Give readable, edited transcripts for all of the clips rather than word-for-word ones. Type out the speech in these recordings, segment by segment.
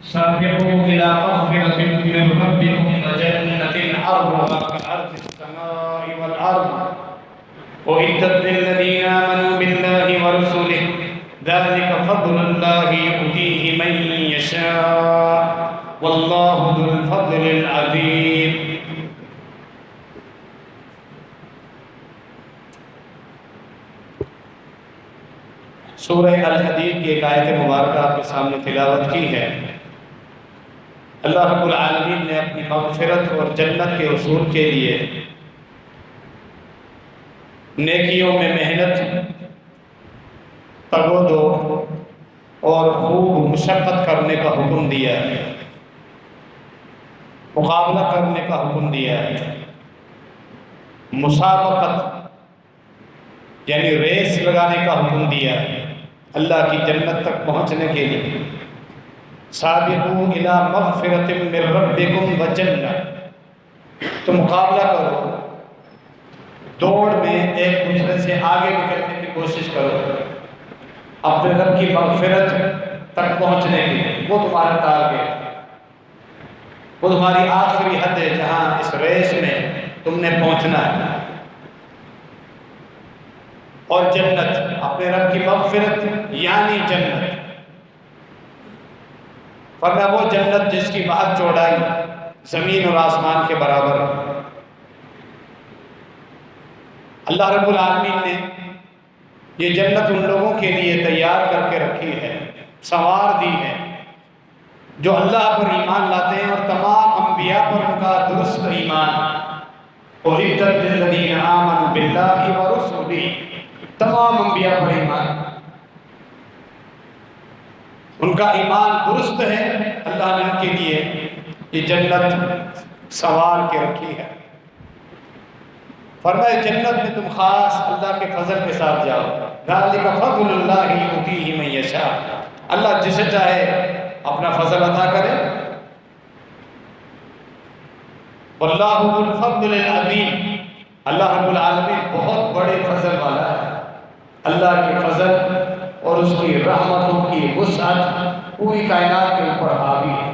سابقوا إلى مغفرة من ربكم وجنة عرضها كعرض السماء والأرض أعدت للذين آمنوا بالله ورسله ذلك فضل الله يؤتيه من يشاء والله ذو الفضل العظيم. سورہ الحدید کی ایک آیت مبارکہ آپ کے سامنے تلاوت کی ہے. اللہ رب العالمین نے اپنی مغفرت اور جنت کے حصول کے لیے نیکیوں میں محنت، تگ و دو اور خوب مشقت کرنے کا حکم دیا ہے، مقابلہ کرنے کا حکم دیا ہے، مسابقت یعنی ریس لگانے کا حکم دیا ہے اللہ کی جنت تک پہنچنے کے لیے. سابقوا الی مغفرۃ من ربکم وجنہ، تو مقابلہ کرو، دوڑ میں ایک دوسرے سے آگے نکلنے کی کوشش کرو اپنے رب کی مغفرت تک پہنچنے کے لیے. وہ تمہارا ٹارگیٹ، وہ تمہاری آخری حد ہے جہاں اس ریس میں تم نے پہنچنا ہے. اور جنت، اپنے رب کی مغفرت یعنی جنت. فرمایا وہ جنت جس کی بہت چوڑائی زمین اور آسمان کے برابر. اللہ رب العالمین نے یہ جنت ان لوگوں کے لیے تیار کر کے رکھی ہے، سنوار دی ہے جو اللہ پر ایمان لاتے ہیں اور تمام انبیاء پر ان کا درست ایمان. اعدت للذین آمنوا باللہ ورسلہ، تمام انبیاء پر ایمان، ان کا ایمان درست ہے. اللہ نے ان کے لیے یہ جنت سنوار کے رکھی ہے. فرمایا جنت میں تم خاص اللہ کے فضل کے ساتھ جاؤ. ذالک فضل اللہ یؤتیہ من یشاء، اللہ جسے چاہے اپنا فضل عطا کرے. واللہ ذو الفضل العظیم، اللہ رب العالمین بہت بڑے فضل والا ہے. اللہ کے فضل اور اس کی رحمتوں کی وسعت پوری کائنات کے اوپر حاوی ہے.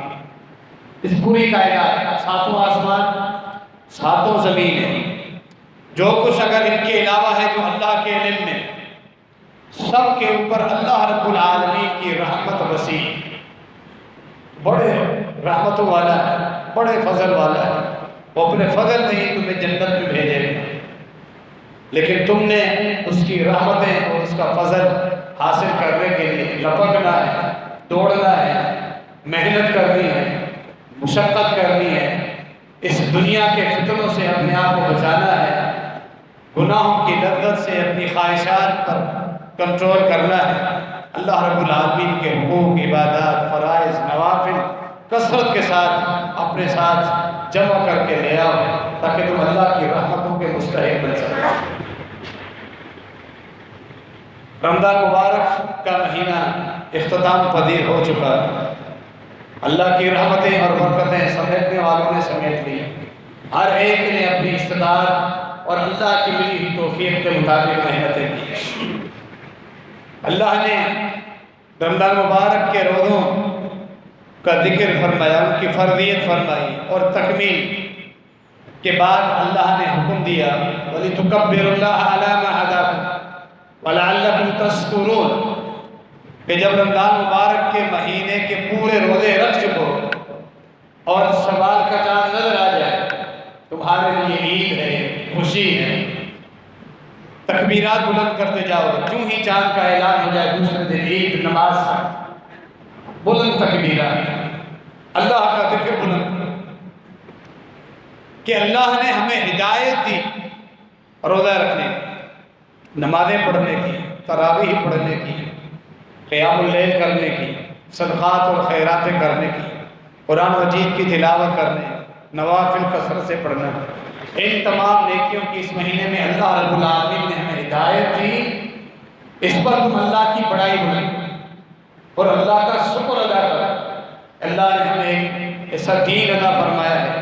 اس پوری کائنات، ساتوں آسمان، ساتوں زمینیں، جو کچھ اگر ان کے علاوہ ہے جو اللہ کے علم میں، سب کے اوپر اللہ رب العالمین کی رحمت وسیع، بڑے رحمتوں والا ہے، بڑے فضل والا ہے. وہ اپنے فضل سے ہی تمہیں جنت میں بھیجے گا، لیکن تم نے اس کی رحمتیں اور اس کا فضل حاصل کرنے کے لیے لپکنا ہے، دوڑنا ہے، محنت کرنی ہے، مشقت کرنی ہے، اس دنیا کے فتنوں سے اپنے آپ کو بچانا ہے، گناہوں کی لذت سے اپنی خواہشات پر کنٹرول کرنا ہے. اللہ رب العالمین کے حقوق، عبادات، فرائض، نوافل کثرت کے ساتھ اپنے ساتھ جمع کر کے لے آؤ تاکہ تم اللہ کی رحمتوں کے مستحق بن سکو. رمضان مبارک کا مہینہ اختتام پذیر ہو چکا ہے. اللہ کی رحمتیں اور برکتیں سمیٹنے والوں نے سمیٹ لی. ہر ایک نے اپنی استطاعت اور اللہ کی ملی ہوئی توفیق کے مطابق محنتیں کی. اللہ نے رمضان مبارک کے روزوں کا ذکر فرمایا، ان کی فرضیت فرمائی، اور تکمیل کے بعد اللہ نے حکم دیا وَلِتُكَبِّرُوا اللَّهَ عَلَى مَا هَدَاكُمْ وَلَعَلَّكُمْ تَشْكُرُونَ، کہ جب رمضان مبارک کے مہینے کے پورے روزے رکھ چکو اور شوال کا چاند نظر آ جائے، تمہارے لیے عید ہے، خوشی ہے، تکبیرات بلند کرتے جاؤ. کیوں ہی چاند کا اعلان ہو جائے دوسرے دن عید، نماز کا بلند تکبیرات، اللہ کا ذکر بلند، کہ اللہ نے ہمیں ہدایت دی روزہ رکھنے کی، نمازیں پڑھنے کی، تراویح پڑھنے کی، قیام اللیل کرنے کی، صدقات اور خیراتیں کرنے کی، قرآن مجید کی تلاوت کرنے، نوافل کثرت سے پڑھنا. ان تمام نیکیوں کی اس مہینے میں اللہ رب العالمین نے ہمیں ہدایت دی. اس پر تم اللہ کی بڑائی بولیں اور اللہ کا شکر ادا کر. اللہ نے ہمیں ایک ایسا دین عطا فرمایا ہے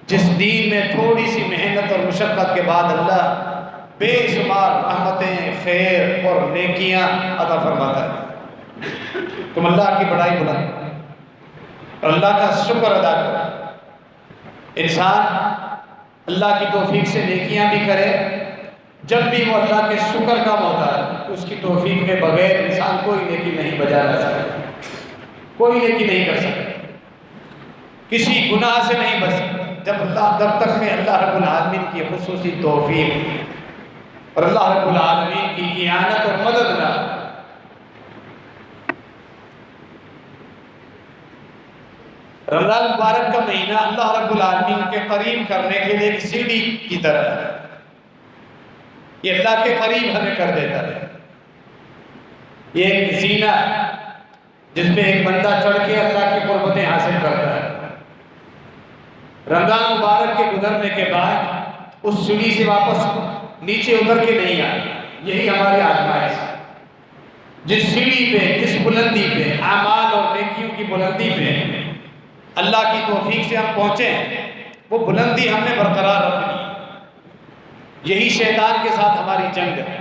جس دین میں تھوڑی سی محنت اور مشقت کے بعد اللہ بے شمار رحمتیں، خیر اور نیکیاں عطا فرماتا ہے. تم اللہ کی بڑائی بلند اور اللہ کا شکر ادا کرو۔ انسان اللہ کی توفیق سے نیکیاں بھی کرے، جب بھی وہ اللہ کے شکر کا محتاج ہے، اس کی توفیق کے بغیر انسان کوئی نیکی نہیں بجا لا سکتا، کوئی نیکی نہیں کر سکتا، کسی گناہ سے نہیں بچ سکتا جب تک میں اللہ رب العالمین کی خصوصی توفیق اور اللہ رب العالمین کی اعانت اور مدد نہ۔ رمضان مبارک کا مہینہ اللہ رب العالمین کے قریب کرنے کے لیے ایک سیڑھی کی طرح ہے، یہ اللہ کے قریب ہمیں کر دیتا ہے۔ یہ ایک زینہ ہے جس پہ ایک بندہ چڑھ کے اللہ کی قربتیں حاصل کرتا ہے۔ رمضان مبارک کے گزرنے کے بعد اس سیڑھی سے واپس نیچے اتر کے نہیں آئے، یہی ہماری آزمائش ہے۔ جس سیڑھی پہ، جس بلندی پہ، اعمال اور نیکیوں کی بلندی پہ اللہ کی توفیق سے ہم پہنچے ہیں، وہ بلندی ہم نے برقرار رکھنی۔ یہی شیطان کے ساتھ ہماری جنگ ہے۔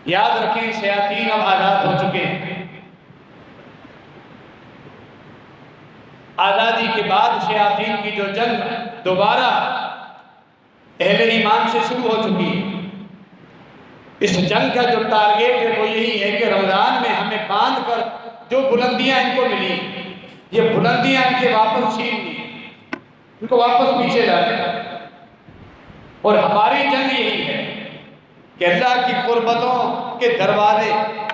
یاد رکھیں، شیاطین اب آزاد ہو چکے ہیں۔ آزادی کے بعد شیاطین کی جو جنگ دوبارہ اہل ایمان سے شروع ہو چکی ہے۔ اس جنگ کا جو ٹارگیٹ ہے وہ یہی ہے کہ رمضان میں ہمیں باندھ کر جو بلندیاں ان کو ملی، یہ بلندیاں ان سے واپس چھین لی، ان کو واپس پیچھے لا دیں۔ اور ہماری جنگ یہی ہے کہ اللہ کی قربتوں کے دروازے،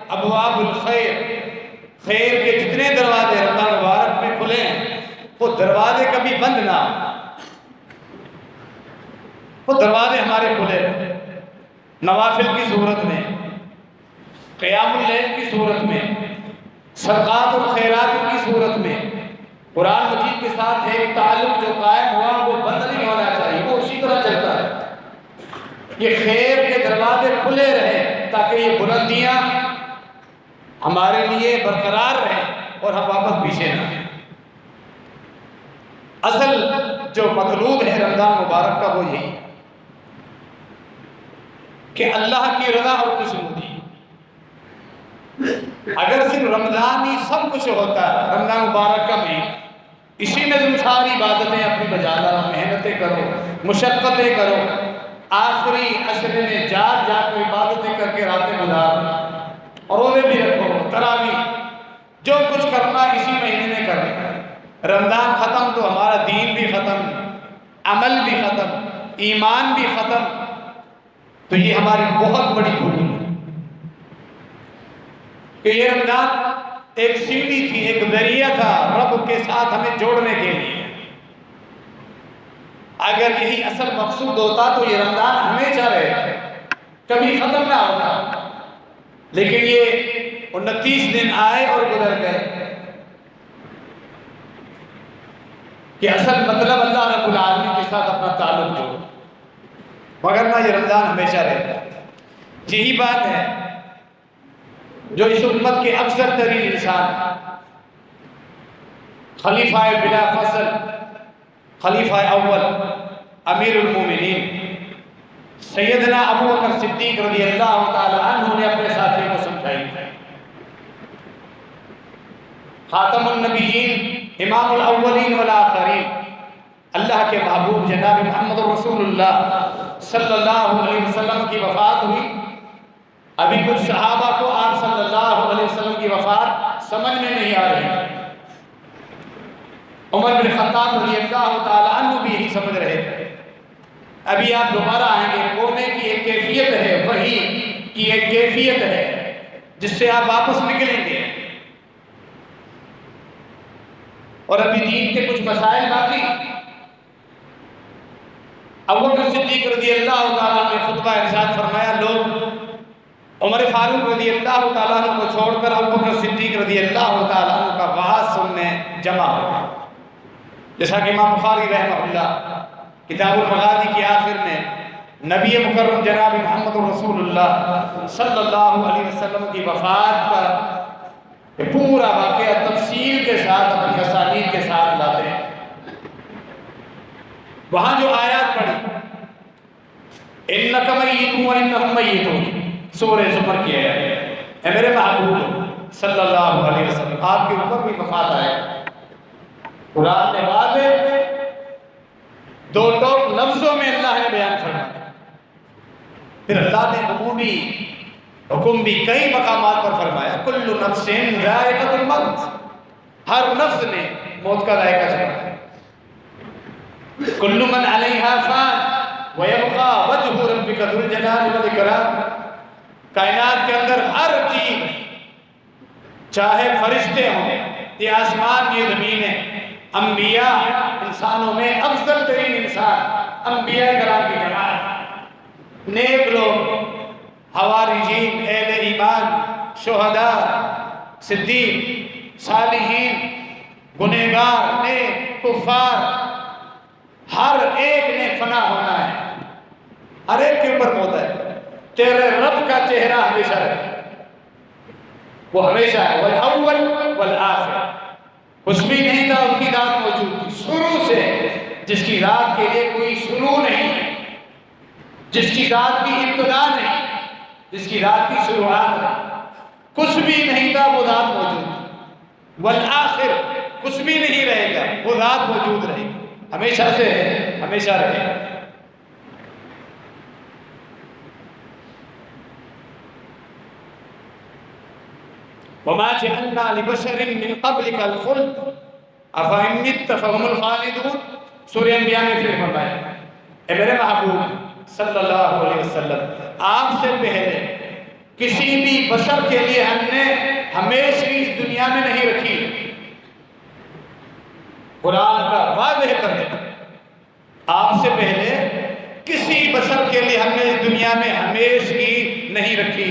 ابواب الخیر، خیر کے جتنے دروازے رمضان مبارک میں کھلے ہیں، وہ دروازے کبھی بند نہ ہوں، وہ دروازے ہمارے کھلے رہیں۔ نوافل کی صورت میں، قیام اللیل کی صورت میں، صدقات اور خیرات کی صورت میں، قرآن مجید کے ساتھ ایک تعلق جو قائم ہوا وہ بند نہیں ہونا چاہیے، وہ اسی طرح چلتا ہے۔ یہ خیر کے دروازے کھلے رہے تاکہ یہ بلندیاں ہمارے لیے برقرار رہیں اور ہم واپس پیچھے نہ آئیں۔ اصل جو مطلوب ہے رمضان مبارک کا وہ یہی کہ اللہ کی رضا اور خوشنودی۔ اگر صرف رمضان ہی سب کچھ ہوتا ہے، رمضان مبارک کا مہینہ، اسی میں تم ساری عبادتیں اپنی بجا لاؤ، محنتیں کرو، مشقتیں کرو، آخری عشرے میں جاگ کر عبادتیں کر کے راتیں گزارو، اور روزے بھی رکھو، تراویح، جو کچھ کرنا اسی مہینے میں کرو۔ رمضان ختم تو ہمارا دین بھی ختم، عمل بھی ختم، ایمان بھی ختم۔ تو یہ ہماری بہت بڑی بھول ہے کہ یہ رمضان ایک سیڑھی تھی، ایک ذریعہ تھا رب کے ساتھ ہمیں جوڑنے کے لیے۔ اگر یہی اصل مقصود ہوتا تو یہ رمضان ہمیشہ رہتا، کبھی ختم نہ ہوتا۔ لیکن یہ 29 دن آئے اور گزر گئے کہ اصل مطلب اللہ رب العالمین کے ساتھ اپنا تعلق جوڑ، مگر نہ یہ رمضان ہمیشہ رہتا۔ یہی بات ہے جو اس امت کے اکثر ترین انسان، خلیفہ بلا فصل، خلیفہ اول، امیر المومنین سیدنا ابو بکر صدیق رضی اللہ تعالی عنہ نے اپنے ساتھی کو سمجھائی۔ خاتم النبیین، امام الاولین والآخرین، اللہ کے محبوب جناب محمد رسول اللہ صلی اللہ علیہ وسلم کی وفات ہوئی۔ ابھی کچھ صحابہ کو آپ صلی اللہ علیہ وسلم کی وفات سمجھ میں نہیں آ رہی۔ عمر بن خطاب رضی اللہ تعالی عنہ بھی یہی سمجھ رہے تھے۔ ابھی آپ دوبارہ آئیں گے، کونے کی ایک کیفیت ہے، وحی کی ایک کیفیت ہے جس سے آپ واپس نکلیں گے، اور ابھی دین کے کچھ مسائل باقی۔ ابو بکر صدیق رضی اللہ تعالیٰ نے خطبہ ارشاد فرمایا، لوگ عمر فاروق رضی اللہ تعالیٰ عنہ کو چھوڑ کر ابو بکر صدیق رضی اللہ تعالیٰ عنہ کا وعظ سننے جمع ہو، جیسا کہ امام بخاری رحمہ اللہ کتاب المغازی کی آخر میں نبی مکرم جناب محمد رسول اللہ صلی اللہ علیہ وسلم کی وفات کا پورا واقعہ تفصیل کے ساتھ اپنی اسانید کے ساتھ لاتے ہیں۔ وہاں جو آیات پڑھی، اِنَّكَ مَيِّتٌ وَإِنَّهُمْ مَيِّتُونَ، سورہ زمر کی آیات، اے میرے محبوب صلی اللہ علیہ وسلم، آپ کے اوپر بھی وفات آئے گا۔ قرآن نے واضح دو ٹوک لفظوں میں اللہ نے بیان فرمایا۔ پھر اللہ نے عمومی حکم بھی کئی مقامات پر فرمایا، کل نفس ذائقۃ الموت، ہر نفس نے موت کا ذائقہ چکھا۔ کل من علیہا فان ویبقى وجہ ربک ذو الجلال والاکرام، کائنات کے اندر ہر چیز، چاہے فرشتے ہوں، یہ آسمان، یہ زمینیں، انبیاء، انسانوں میں افضل ترین انسان انبیاء کرام کی جماعت، نیک لوگ، حواریین، اہل ایمان، شہداء، صدیق، صالحین، گنہگار، نیک، کفار، ہر ایک نے فنا ہونا ہے، ہر ایک کے اوپر موت ہے۔ تیرے رب کا چہرہ ہمیشہ رہے، وہ ہمیشہ ہے، والاول والآخر، کچھ بھی نہیں تھا، اس کی ذات موجود تھی شروع سے، جس کی ذات کے لیے کوئی شروع نہیں، جس کی ذات کی ابتدا نہیں، جس کی ذات کی شروعات نہیں، کچھ بھی نہیں تھا، وہ ذات موجود تھی۔ والآخر، کچھ بھی نہیں رہے گا، وہ ذات موجود رہے گی، ہمیشہ سے ہے، ہمیشہ رہے گا۔ وَمَا جَعَلْنَا لِبَشَرٍ مِّن قَبْلِكَ الْخُلْدَ أَفَإِن مِّتَّ فَهُمُ الْخَالِدُونَ۔ سورہ انبیاء میں پھر فرمایا، اے میرے محبوب صلی اللہ علیہ وسلم، آپ سے پہلے کسی بھی بشر کے لیے ہم نے ہمیشہ اس دنیا میں نہیں رکھی۔ قرآن کا واضح کر دے، آپ سے پہلے کسی بشر کے لیے ہم نے اس دنیا میں ہمیشہ نہیں رکھی۔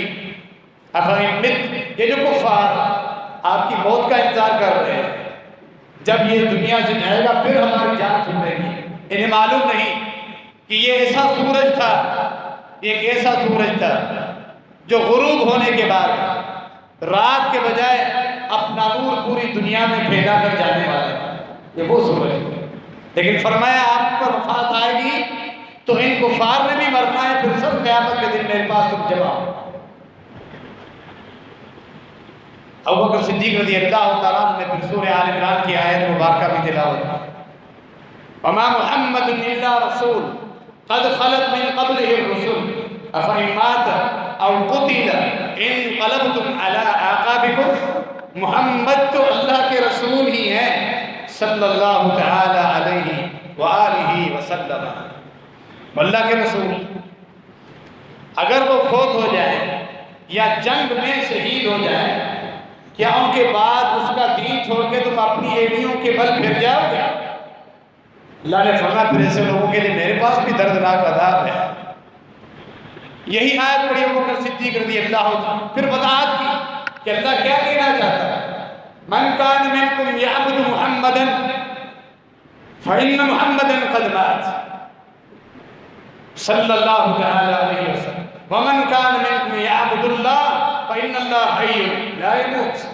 أَفَإِن مِّتَّ، یہ جو کفار آپ کی موت کا انتظار کر رہے ہیں، جب یہ دنیا سے جائے گا پھر ہماری جان چھوٹے گی، انہیں معلوم نہیں کہ یہ ایسا سورج تھا، ایک ایسا سورج تھا جو غروب ہونے کے بعد رات کے بجائے اپنا نور پوری دنیا میں پھیلا کر جانے والا تھا، یہ وہ سورج ہے۔ لیکن فرمایا آپ پر وفات آئے گی تو ان کفار نے بھی مرنا ہے، پھر سب قیامت کے دن میرے پاس تم جمع ہو۔ ابوبکر صدیق رضی اللہ تعالیٰ عنہ نے پھر سورہ آل عمران کی آیت مبارکہ بھی تلاوت کی، وَمَا مُحَمَّدٌ إِلَّا رَسُولٌ قَدْ خَلَتْ مِن قَبْلِهِ الرُّسُلُ أَفَإِن مَاتَ أَوْ قُتِلَ انقلبتم عَلَىٰ أَعْقَابِكُمْ۔ محمد تو اللہ کے رسول ہی ہیں صلی اللہ تعالی علیہ وآلہ وسلم، اللہ کے رسول، اگر وہ فوت ہو جائے یا جنگ میں شہید ہو جائے، کیا ان کے بعد اس کا دین چھوڑ کے تم اپنی ایڑیوں کے بل پھر جاؤ گے؟ اللہ نے فرمایا پھر ایسے لوگوں کے لیے میرے پاس بھی دردناک عذاب ہے۔ یہی آیت پڑھی ابوبکر صدیق رضی اللہ عنہ، پھر وضاحت کی کہ اللہ کیا کہنا چاہتا ہے، من کان منکم یعبد محمدا فإن محمدا قد مات صلی اللہ تعالی علیہ وسلم، ومن کان منکم یعبد اللہ فإن اللہ حی لا يموت۔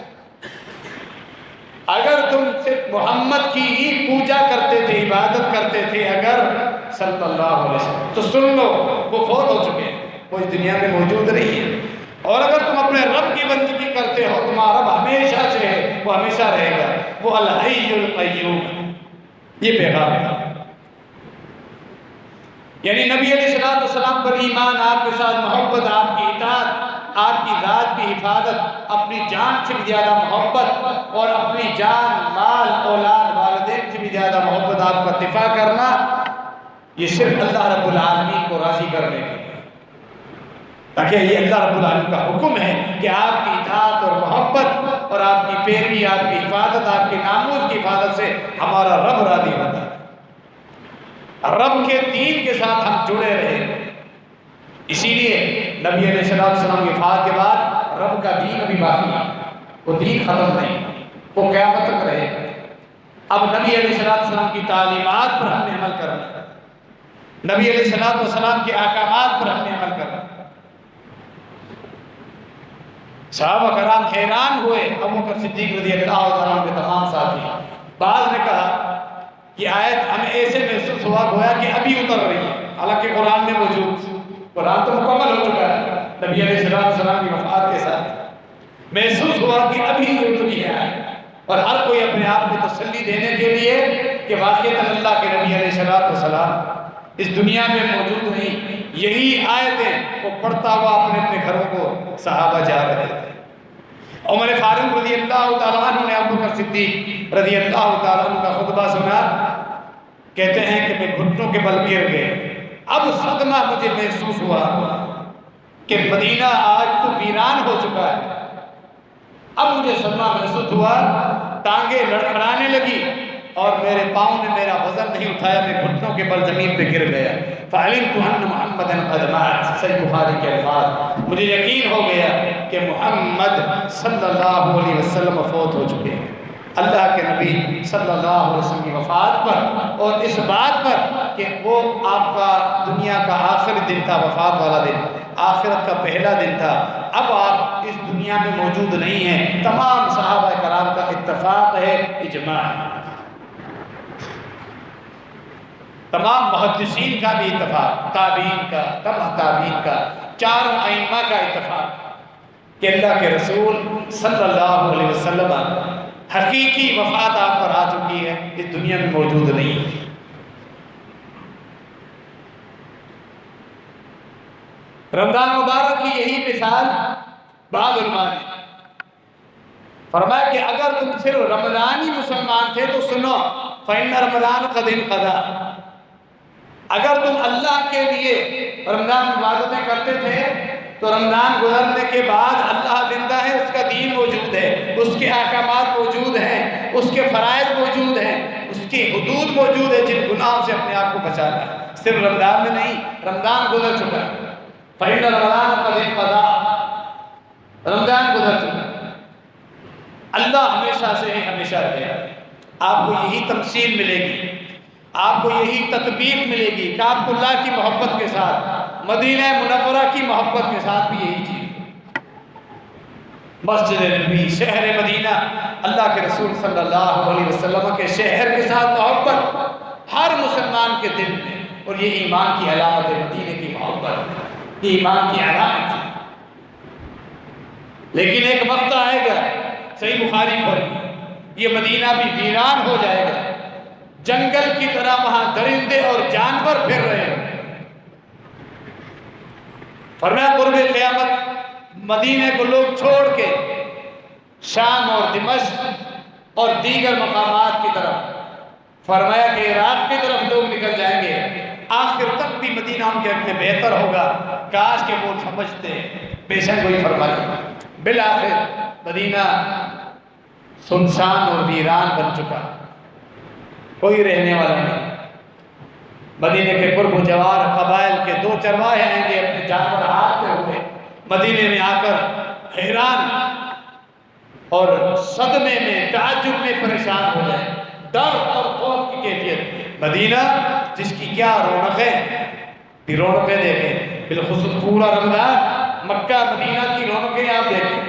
اگر تم صرف محمد کی ہی پوجا کرتے تھے، عبادت کرتے تھے اگر صلی اللہ علیہ وسلم، تو سن لو وہ فوت ہو چکے ہیں، وہ اس دنیا میں موجود نہیں ہے۔ اور اگر تم اپنے رب کی بندگی کرتے ہو، تمہارا رب ہمیشہ سے ہے، وہ ہمیشہ رہے گا، وہ الحی القیوم۔ یہ پیغام تھا، یعنی نبی علیہ السلام پر ایمان، آپ کے ساتھ محبت، آپ کی اطاعت، آپ کی ذات کی حفاظت، اپنی جان سے بھی زیادہ محبت، اور اپنی جان، مال، اولاد، والدین سے بھی زیادہ محبت، آپ کا دفاع کرنا، یہ صرف اللہ رب العالمین کو راضی کرنے کے لیے، تاکہ یہ اللہ رب العالمین کا حکم ہے کہ آپ کی اطاعت اور محبت اور آپ کی پیروی، آپ کی حفاظت، آپ کے ناموس کی حفاظت سے ہمارا رب راضی ہوتا ہے، رب کے دین کے ساتھ ہم جڑے رہے۔ اسی لیے نبی علیہ السلام کی وفات کے بعد رب کا دین ابھی باقی ہے، وہ دین ختم نہیں، وہ قیامت تک رہے۔ اب نبی علیہ السلام کی تعلیمات پر ہم نے عمل کرنا ہے، نبی علیہ السلام کے احکامات پر ہم نے عمل کرنا ہے۔ صحابہ کرام حیران ہوئے، ابوبکر صدیق رضی اللہ عنہ کے تمام ساتھی۔ بعض نے کہا کہ آیت ہمیں ایسے محسوس ہوا گویا کہ ابھی اتر رہی ہے، حالانکہ قرآن میں موجود، قرآن تو مکمل ہو چکا ہے نبی علیہ السلام کی وفات کے ساتھ۔ محسوس ہوا کہ ابھی یہ دنیا ہے، اور ہر کوئی اپنے آپ کو تسلی دینے کے لیے کہ واقعتاً اللہ کے نبی علیہ السلام اس دنیا میں موجود نہیں، یہی آیتیں وہ پڑھتا ہوا اپنے اپنے گھروں کو صحابہ جا رہے تھے۔ عمر فاروق رضی اللہ تعالیٰ عنہ نے ابو بکر صدیق رضی اللہ تعالیٰ عنہ کا خطبہ سنا، کہتے ہیں کہ میں گھٹنوں کے بل گر گئے، اب صدمہ مجھے محسوس ہوا کہ مدینہ آج تو ویران ہو چکا ہے۔ اب مجھے صدمہ محسوس ہوا، ٹانگیں لڑکھڑانے لگی اور میرے پاؤں نے میرا وزن نہیں اٹھایا، میں گھٹنوں کے بل زمین پہ گر گیا۔ فعلمت ان محمدا قد مات، صحیح بخاری کے الفاظ، مجھے یقین ہو گیا کہ محمد صلی اللہ علیہ وسلم فوت ہو چکے ہیں۔ اللہ کے نبی صلی اللہ علیہ وسلم کی وفات پر اور اس بات پر کہ وہ آپ کا دنیا کا آخری دن تھا، وفات والا دن، آخرت کا پہلا دن تھا، اب آپ اس دنیا میں موجود نہیں ہیں، تمام صحابہ کرام کا اتفاق ہے، اجماع ہے، تمام محدثین کا بھی اتفاق، تابعین کا، تبع تابعین کا، چاروں ائمہ کا اتفاق کہ اللہ کے رسول صلی اللہ علیہ وسلم حقیقی وفات آپ پر آ چکی ہے، اس دنیا میں موجود نہیں۔ رمضان مبارک کی یہی مثال بعض علماء نے فرمایا کہ اگر تم صرف رمضانی مسلمان تھے تو سنو، فإن رمضان قد انقضى، اگر تم اللہ کے لیے رمضان عبادتیں کرتے تھے تو رمضان گزرنے کے بعد اللہ زندہ ہے، اس کا دین موجود ہے، اس کے احکامات موجود ہیں، اس کے فرائض موجود ہیں، اس کی حدود موجود ہے جن گناہوں سے اپنے آپ کو بچانا ہے، صرف رمضان میں نہیں، رمضان گزر چکا ہے، فإن رمضان قد انقضى، رمضان گزر چکا ہے، اللہ ہمیشہ سے ہے، ہمیشہ رہے گا۔ آپ کو یہی تمثیل ملے گی، آپ کو یہی تطبیق ملے گی کہ آپ کو اللہ کی محبت کے ساتھ، مدینہ منورہ کی محبت کے ساتھ بھی یہی چیز، مسجد نبی، شہر مدینہ، اللہ کے رسول صلی اللہ علیہ وسلم کے شہر کے ساتھ محبت ہر مسلمان کے دل میں، اور یہ ایمان کی علامت ہے، مدینہ کی محبت یہ ایمان کی علامت ہے۔ لیکن ایک وقت آئے گا، صحیح بخاری پر، یہ مدینہ بھی ویران ہو جائے گا، جنگل کی طرح وہاں درندے اور جانور پھر رہے ہیں۔ فرمایا قرب قیامت مدینے کو لوگ چھوڑ کے شام اور دمشق اور دیگر مقامات کی طرف، فرمایا کہ عراق کی طرف لوگ نکل جائیں گے، آخر تک بھی مدینہ ان کے اپنے بہتر ہوگا، کاش کہ وہ سمجھتے، بے شک وہی فرمایا، بالآخر مدینہ سنسان اور ویران بن چکا، کوئی رہنے والا نہیں۔ مدینے کے قرب و جوار قبائل کے دو چرواہے آئیں گے اپنے جانور ہاتھ میں ہوئے، مدینے میں آ کر حیران اور صدمے میں، تعجب میں پریشان ہو جائیں، ڈر اور خوف کی کیفیت۔ مدینہ جس کی کیا رونقیں، بھی رونقیں دیکھیں، بالخصوص پورا رمضان مکہ مدینہ کی رونقیں آپ دیکھیں،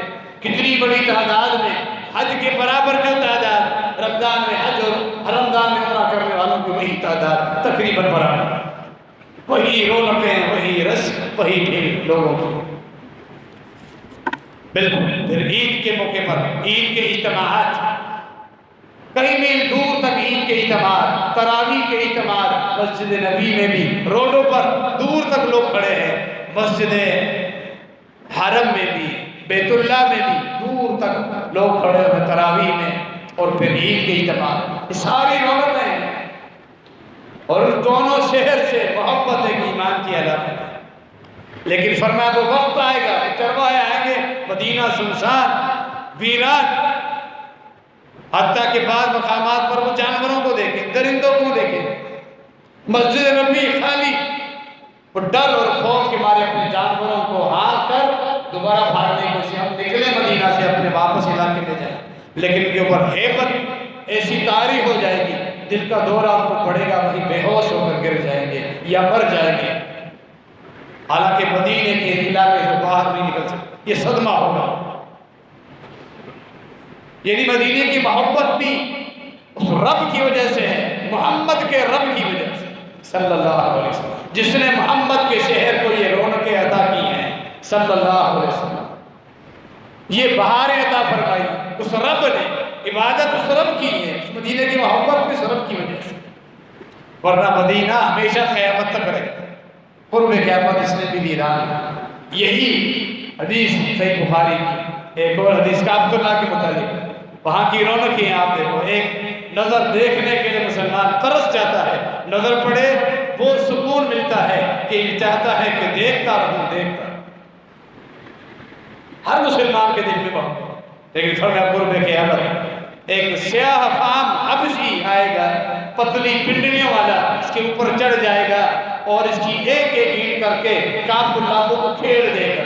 کتنی بڑی تعداد میں، حج کے برابر جو تعداد، رمضان میں حج اور رمضان میں عمرہ کرنے والوں کی وہی تعداد تقریباً برابر، وہی رونقیں، وہی رشک، وہی بھیڑ لوگوں کی۔ بالکل پھر عید کے موقع پر عید کے اجتماعات، کئی میل دور تک عید کے اجتماعات، تراویح کے اجتماعات، مسجد نبی میں بھی روڈوں پر دور تک لوگ کھڑے ہیں، مسجد حرم میں بھی، بیت اللہ میں بھی دور تک لوگ کھڑے ہوئے تراویح میں، اور پھر عید کے اجتماعات، یہ ساری رونقیں ہیں، اور ان دونوں شہر سے محبت ایک ایمان کی علامت ہے۔ لیکن فرمایا وہ وقت آئے گا، چرواہے آئیں گے، مدینہ سنسان ویران، حتیٰ کہ بعض مقامات پر وہ جانوروں کو دیکھیں، درندوں کو دیکھیں، مسجد نبی خالی، وہ ڈر اور خوف کے مارے اپنے جانوروں کو ہانک کر دوبارہ بھاگنے کی کوشش، ہم نکلے مدینہ سے اپنے واپس علاقے میں جائیں، لیکن ان کے اوپر ہیبت ایسی طاری ہو جائے گی، دل کا دورہ ان کو پڑے گا، وہیں بے ہوش ہو کر گر جائیں گے یا مر جائیں گے، حالانکہ مدینے کے علاقے سے باہر نہیں نکل سکتے، یہ صدمہ ہوگا۔ یعنی مدینے کی محبت بھی اس رب کی وجہ سے ہے، محمد کے رب کی وجہ سے صلی اللہ علیہ وسلم، جس نے محمد کے شہر کو یہ رونقیں عطا کی ہیں صلی اللہ علیہ وسلم۔ یہ بہاریں عطا فرمائی اس رب نے، عبادت اس رب کی ہے، اس مدینے کی محبت اس رب کی وجہ سے، ورنہ مدینہ ہمیشہ قیامت تک رہے، قرب قیامت اس نے بھی ویران۔ یہی حدیث صحیح بخاری کی ایک اور حدیث کا عبداللہ کے متعلق، وہاں کی رونقیں آپ دیکھو، ایک نظر دیکھنے کے لیے مسلمان ترس جاتا ہے، نظر پڑے وہ سکون ملتا ہے کہ یہ چاہتا ہے کہ دیکھتا رہوں دیکھتا رہوں۔ ہر مسلمان کے دل میں محبت، لیکن فرمایا قرب قیامت ایک سیاہ فام حبشی آئے گا، پتلی پنڈلیوں والا، اس کے اوپر چڑھ جائے گا اور اس کی ایک ایک اینٹ کر کے کعب اللہوں کو کھیڑ دے گا،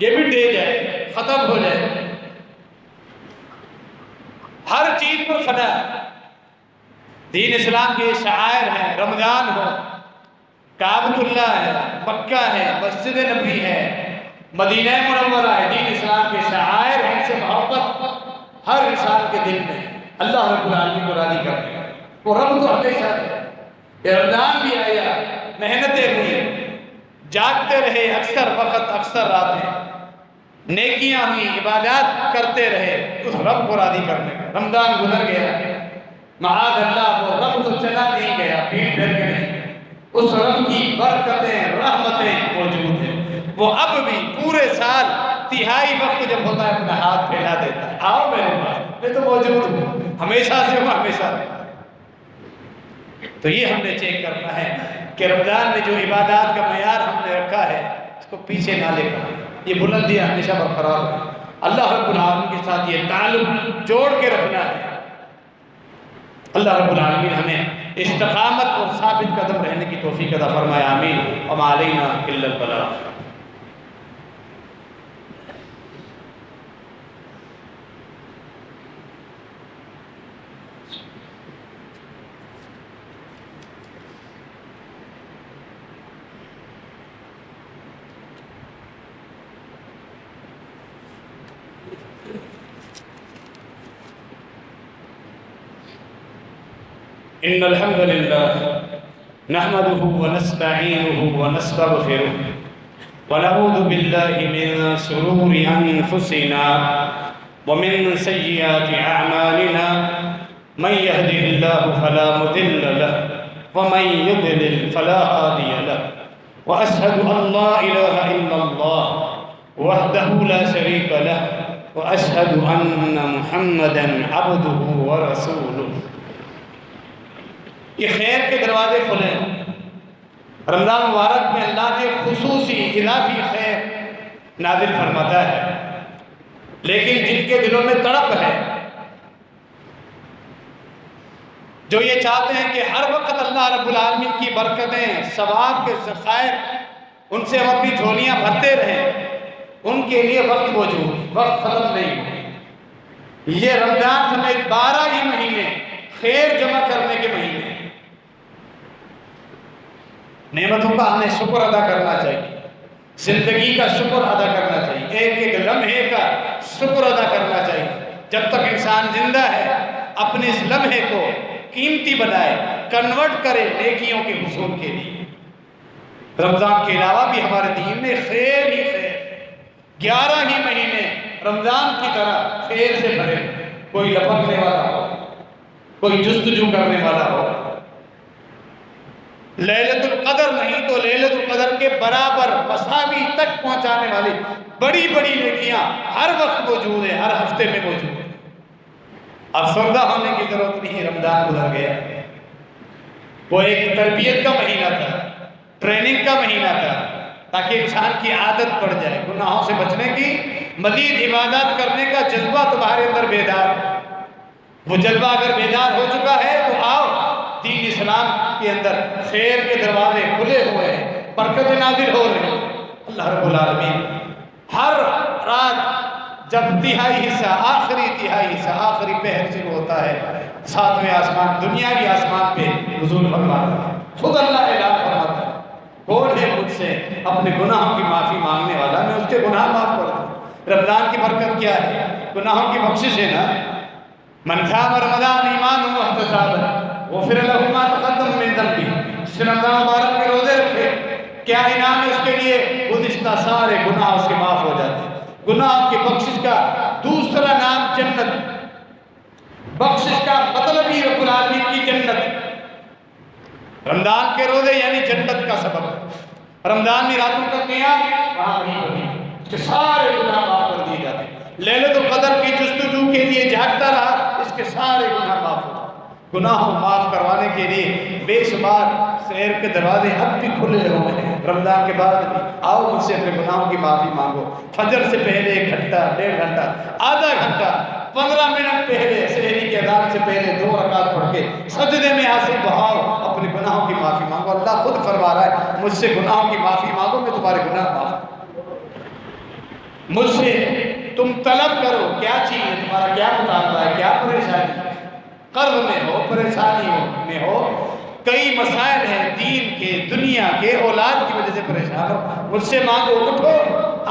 یہ بھی دے جائے، ختم ہو جائے، ہر چیز پر فنا۔ دین اسلام کے شعائر ہیں، رمضان ہو، کعبۃ اللہ ہے، مکہ ہے، مسجد نبوی ہے، مدینہ منورہ ہے، دین اسلام کے شعائر ہیں، ان سے محبت ہر انسان کے دل میں اللہ رب العالمین کو راضی کرنے کا۔ وہ رب تو ہمیشہ ہے کہ رمضان بھی آیا، محنتیں ہوئی، جاگتے رہے اکثر وقت اکثر راتیں، نیکیاں ہوئی، عبادات کرتے رہے اس رب کو راضی کرنے کا۔ رمضان گزر گیا، معاذ اللہ وہ رب تو چلا نہیں گیا، پیٹ پھیر کے نہیں، اس رب کی برکتیں رحمتیں موجود ہیں، وہ اب بھی پورے سال تہائی وقت جب ہوتا ہے اپنا ہاتھ پھیلا دیتا ہے، آؤ میرے پاس، میں تو موجود ہوں، ہمیشہ سے ہوں، ہمیشہ رہوں۔ تو یہ ہم نے چیک کرنا ہے کہ رمضان میں جو عبادات کا معیار ہم نے رکھا ہے اس کو پیچھے نہ لے کر، یہ بلندیاں ہمیشہ برقرار ہیں، اللہ رب العالمین کے ساتھ یہ تعلق جوڑ کے رکھنا ہے۔ اللہ رب العالمین ہمیں استقامت اور ثابت قدم رہنے کی توفیق عطا فرمائے، آمین۔ وما علینا الا البلاغ۔ إن الحمد لله نحمده ونستعينه ونستغفره ونعوذ بالله من شرور أنفسنا ومن سيئات أعمالنا، من يهده الله فلا مضل له ومن يضلل فلا هادي له، وأشهد أن لا إله إلا الله وحده لا شريك له، وأشهد أن محمدا عبده ورسوله۔ یہ خیر کے دروازے کھلے ہیں، رمضان مبارک میں اللہ نے خصوصی اضافی خیر نازل فرماتا ہے، لیکن جن کے دلوں میں تڑپ ہے، جو یہ چاہتے ہیں کہ ہر وقت اللہ رب العالمین کی برکتیں، ثواب کے ذخائر ان سے ہم اپنی جھولیاں بھرتے رہیں، ان کے لیے وقت موجود، وقت ختم نہیں۔ یہ رمضان سمیت 12 ہی مہینے خیر جمع کرنے کے مہینے، نعمتوں کا ہمیں شکر ادا کرنا چاہیے، زندگی کا شکر ادا کرنا چاہیے، ایک ایک لمحے کا شکر ادا کرنا چاہیے۔ جب تک انسان زندہ ہے اپنے اس لمحے کو قیمتی بنائے، کنورٹ کرے نیکیوں کے حصول کے لیے۔ رمضان کے علاوہ بھی ہمارے دین میں خیر ہی خیر، 11 ہی مہینے رمضان کی طرح خیر سے بھرے، کوئی لپکنے والا ہو، کوئی جستجو کرنے والا ہو۔ لیلۃ القدر نہیں تو لیلۃ القدر کے برابر مساوی تک پہنچانے والی بڑی بڑی نیکیاں ہر وقت موجود ہیں، ہر ہفتے میں موجود ہیں۔ افسردہ ہونے کی ضرورت نہیں، رمضان گزر گیا، وہ ایک تربیت کا مہینہ تھا، ٹریننگ کا مہینہ تھا، تاکہ انسان کی عادت پڑ جائے گناہوں سے بچنے کی، مزید عبادات کرنے کا جذبہ تمہارے اندر بیدار۔ وہ جذبہ اگر بیدار ہو چکا ہے تو آؤ، دین اسلام کے اندر خیر کے دروازے کھلے ہوئے ہیں، برکتیں نازل ہو رہی ہیں۔ اللہ رب العالمین ہر رات جب تہائی حصہ، آخری تہائی حصہ، آخری پہر شروع ہوتا ہے، 7ویں آسمان، دنیاوی آسمان پہ نزول فرماتا ہے، خود اللہ اعلان فرماتا ہے، کون ہے مجھ سے اپنے گناہوں کی معافی مانگنے والا، میں اس کے گناہ معاف کر دوں۔ رمضان کی برکت کیا ہے؟ گناہوں کی بخشش ہے نا۔ من صام رمضان ایمانا واحتسابا غفر له ما تقدم من ذنبه، جس نے رمضان مبارک میں روزے رکھے، کیا انعام ہے اس کے لیے؟ گزشتہ بخشنا سارے گناہ اس کے معاف ہو جاتے ہیں۔ گناہ کی بخشش کا دوسرا نام جنت، بخشش کا مطلب ہی رب العالمین کی جنت۔ رمضان کے روزے یعنی جنت کا سبب، رمضان میں راتوں کا قیام وہاں اس کے سارے گناہ معاف کر دیے جاتے ہیں۔ لیلۃ القدر کی جستجو کے لیے جاگتا رہا، اس کے سارے گناہ معاف ہو۔ گناہوں معاف کروانے کے لیے بے شمار خیر کے دروازے اب بھی کھلے ہوئے ہیں۔ رمضان کے بعد بھی آؤ مجھ سے اپنے گناہوں کی معافی مانگو۔ فجر سے پہلے 1 گھنٹہ، 1.5 گھنٹہ، آدھا گھنٹہ، 15 منٹ پہلے سحری کے اذان سے پہلے 2 رکعت پڑھ کے سجدے میں آنسو بہاؤ، اپنے گناہوں کی معافی مانگو۔ اللہ خود فرما رہا ہے مجھ سے گناہوں کی معافی مانگو، میں تمہارے گناہ معاف۔ مجھ سے تم طلب کرو، کیا چیز ہے، تمہارا کیا مطالبہ ہے، کیا پریشانی ہے، قرض میں ہو، پریشانی میں ہو، کئی مسائل ہیں دین کے، دنیا کے، اولاد کی وجہ سے پریشان ہو، مجھ سے مانگو، اٹھو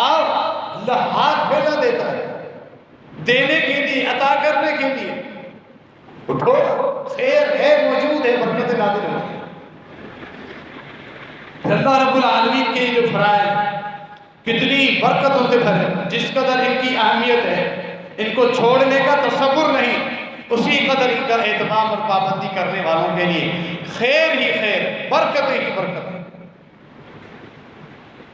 آؤ۔ اللہ ہاتھ پھیلا دیتا ہے دینے کے لیے، عطا کرنے کے لیے۔ اٹھو، خیر ہے، موجود ہے، برکت نازل ہو۔ اللہ رب العالمین کے جو فرائض کتنی برکتوں سے بھرے، جس قدر ان کی اہمیت ہے، ان کو چھوڑنے کا تصور نہیں، اسی قدر ان کا اہتمام اور پابندی کرنے والوں کے لیے خیر ہی خیر، برکتیں ہی برکتیں۔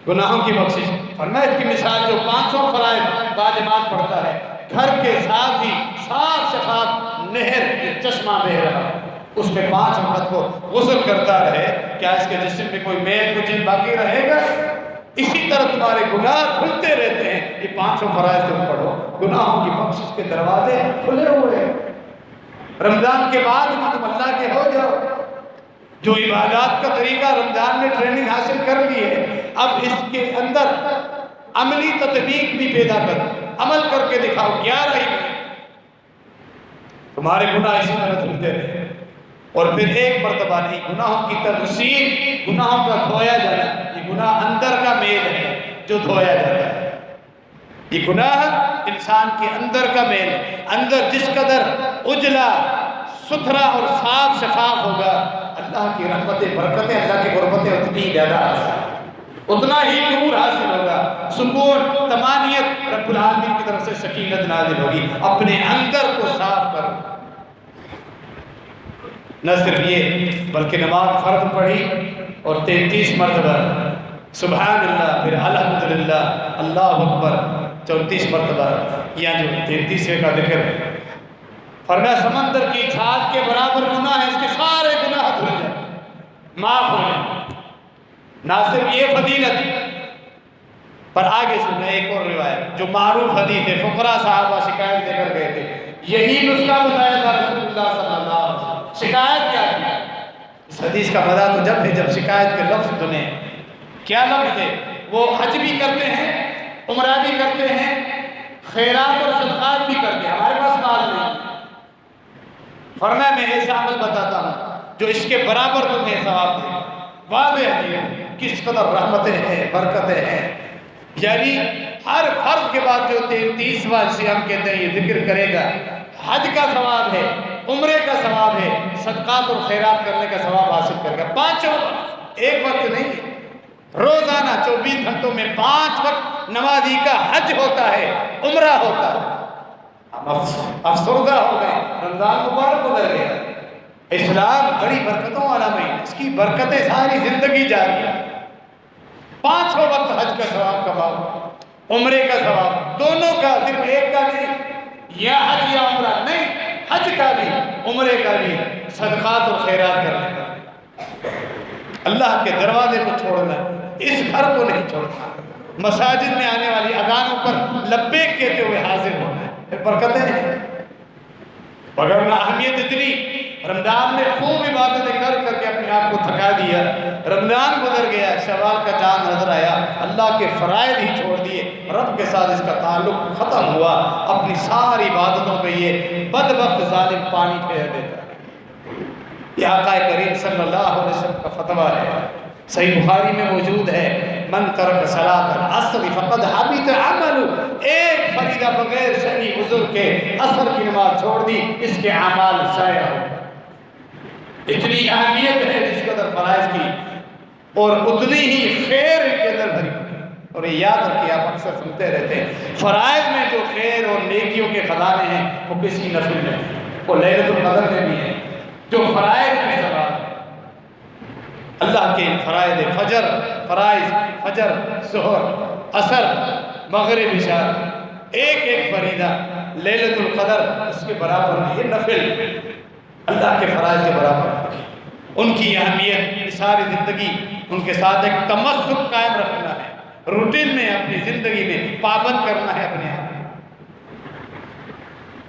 گناہوں کی بخشش، فرمایا اس کی مثال جو 500 فرائض باجماعت پڑھتا ہے، گھر کے ساتھ ہی صاف شفاف نہر چشمہ بہہ رہا، اس میں 5 وقت کو غسل کرتا رہے، کیا اس کے جسم میں کوئی میل کچھ باقی رہے گا؟ اسی طرح تمہارے گناہ کھلتے رہتے ہیں۔ یہ 500 فرائض تم پڑھو، گناہوں کی بخشش کے دروازے کھلے ہوئے ہیں۔ رمضان کے بعد بھی تم اللہ کے ہو جاؤ۔ جو عبادات کا طریقہ رمضان میں ٹریننگ حاصل کر لی ہے، اب اس کے اندر عملی تطبیق بھی پیدا کر، عمل کر کے دکھاؤ۔ 11 ہی تمہارے گناہ اسی طرح دھلتے رہے، اور پھر ایک مرتبہ نہیں، گناہوں کی تغسیل، گناہوں کا دھویا جانا، یہ گناہ اندر کا میل ہے جو دھویا جاتا ہے۔ یہ گناہ انسان کے اندر کا میل ہے، اندر جس قدر اجلا، ستھرا اور صاف شفاف ہوگا، اللہ کی رحمتیں، برکتیں، اللہ کی قربتیں اتنی زیادہ حاصل، اتنا ہی نور حاصل ہوگا، سکون، طمانینت رب العالمین کی طرف سے سکینت نازل ہوگی۔ اپنے اندر کو صاف کرو۔ نہ صرف یہ بلکہ نماز فرض پڑھی اور 33 مرتبہ سبحان اللہ، پھر الحمدللہ، اللہ اکبر 34 مرتبہ، یا جو 33ویں کا ذکر ہے۔ فرمایا سمندر کی چھاگ کے برابر گناہ ہے، اس کے سارے گناہ دھل جائیں، معاف ہو جائیں۔ نہ صرف یہ فضیلت، پر آگے سنیں ایک اور روایت جو معروف حدیث ہے، فقراء صحابہ شکایت دے کر گئے تھے، یہی نسخہ بتایا تھا رسول اللہ صلی اللہ علیہ وسلم۔ شکایت کیا تھی؟ اس حدیث کا مزہ تو جب ہے جب شکایت کے لفظ سنیں۔ کیا لفظ ہے؟ وہ حج بھی کرتے ہیں، عمرہ بھی کرتے ہیں، خیرات اور صدقات بھی کرتے ہیں، ہمارے پاس مال نہیں۔ فرمایا میں ایسا عمل بتاتا ہوں جو اس کے برابر تمہیں ثواب دے۔ واضح ہے کس قدر رحمتیں ہیں، برکتیں ہیں۔ یعنی ہر فرض کے بعد جو 33واں جسے ہم کہتے ہیں یہ ذکر کرے گا، حج کا ثواب ہے، عمرے کا ثواب ہے، صدقات اور خیرات کرنے کا ثواب حاصل کرے گا۔ 5 وقت، ایک وقت نہیں، روزانہ 24 گھنٹوں میں 5 وقت نمازی کا حج ہوتا ہے، عمرہ ہوتا ہے۔ ہم افسردہ ہو گئے، رمضان مبارک گزر گیا۔ اسلام بڑی برکتوں والا مہینہ، اس کی برکتیں ساری زندگی جاری ہیں۔ 5 وقت حج کا ثواب کماؤ، عمرے کا ثواب، دونوں کا، صرف ایک کا نہیں، یا حج یا عمرہ نہیں، حج کا بھی، عمرے کا بھی، صدقات اور خیرات کرنے کا۔ اللہ کے دروازے کو چھوڑنا، اس گھر کو نہیں چھوڑنا، مساجد میں آنے والی اذانوں پر لبیک کہتے ہوئے حاضر ہونا ہے، برکتیں ہیں۔ وگرنہ اہمیت اتنی، رمضان میں خوب عبادتیں کر کر کے اپنے آپ کو تھکا دیا، رمضان گزر گیا، شوال کا چاند نظر آیا، اللہ کے فرائض ہی چھوڑ دیے، رب کے ساتھ اس کا تعلق ختم ہوا، اپنی ساری عبادتوں پہ یہ بدبخت ظالم پانی پھیر دیتا ہے۔ یہ آقا کریم صلی اللہ علیہ وسلم کا فتویٰ ہے، صحیح بخاری میں موجود ہے، من ترک صلاۃ العصر فقد حبط عملہ، ایک فریضہ بغیر شرعی عذر کے عصر کی نماز چھوڑ دی، اس کے اعمال ضائع ہو۔ اتنی اہمیت ہے جس قدر فرائض کی، اور اتنی ہی خیر ان کے اندر بھری پڑی۔ اور یہ یاد رکھیے، آپ اکثر سنتے رہتے ہیں، فرائض میں جو خیر اور نیکیوں کے خزانے ہیں وہ کسی نفل میں نہیں، وہ لیلۃ القدر میں بھی ہے، جو فرائض میں ثواب ہے۔ اللہ کے فرائض فرائض فجر، ظہر، عصر، مغرب، عشاء، ایک ایک فریضہ لیلۃ القدر اس کے برابر نہیں، یہ نفل اللہ کے فرائض کے برابر، ان کی اہمیت ساری زندگی ان کے ساتھ ایک تمسک قائم رکھنا ہے، روٹین میں اپنی زندگی میں پابند کرنا ہے اپنے آپ،